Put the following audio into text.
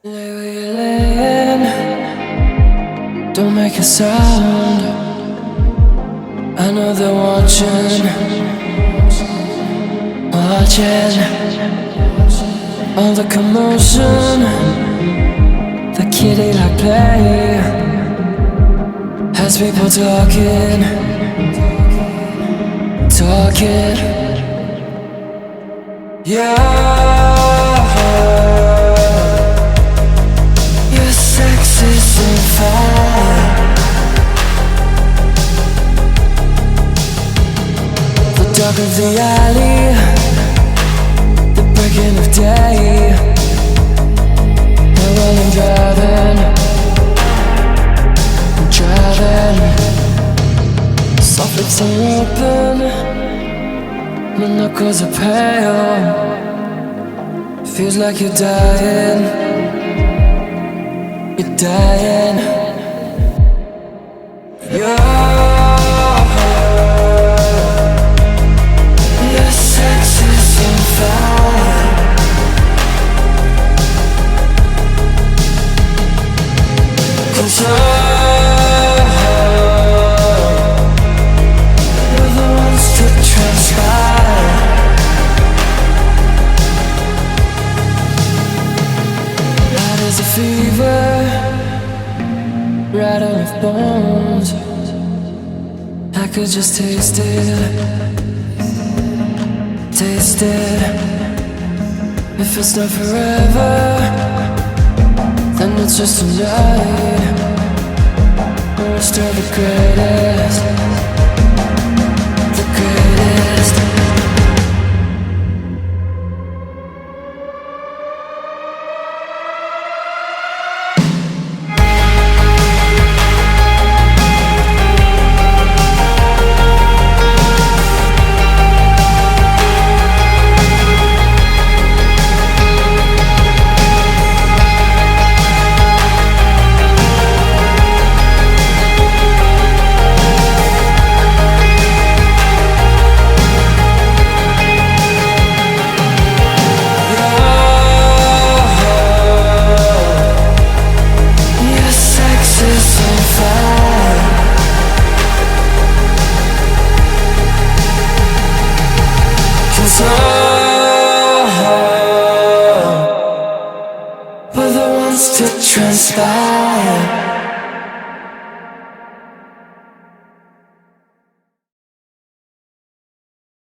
Laying, don't make a sound. I know they're watching all the commotion, the kitty like play has people talking. Yeah, your sex is on fire. The dark of the alley, the breaking of day, and while I'm driving, soft lips are open, my knuckles are pale. Feels like you're dying. Your sex is on fire. We're the ones to transpire. Hot as a fever, right on my bones. I could just taste it. If it's not forever, then it's just a night. We're still the greatest. We're the ones to transpire.